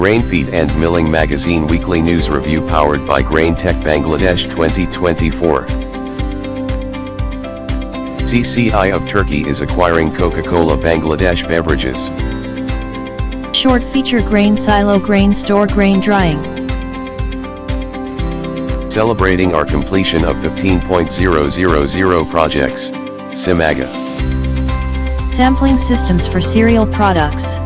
Grain Feed and Milling Magazine Weekly News Review powered by Grain Tech Bangladesh 2024. CCI of Turkey is acquiring Coca-Cola Bangladesh Beverages. Short feature grain silo, grain store, grain drying. Celebrating our completion of 15.000 projects, Simaga. Sampling systems for cereal products.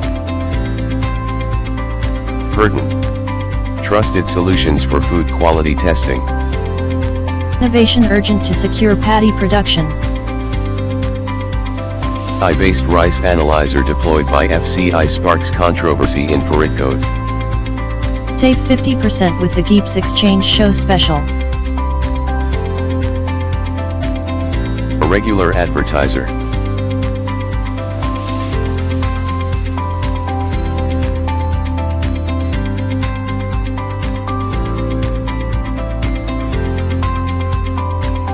Pertin. Trusted solutions for food quality testing. Innovation urgent to secure paddy production. AI-based rice analyzer deployed by FCI sparks controversy in Faridkot. Save 50% with the Geeps Exchange Show Special. A regular advertiser.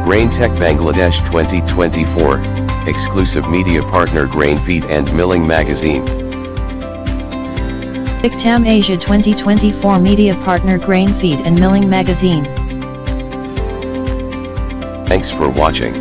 Grain Tech Bangladesh 2024, exclusive media partner Grain Feed and Milling Magazine. Big-Tam Asia 2024 media partner Grain Feed and Milling Magazine. Thanks for watching.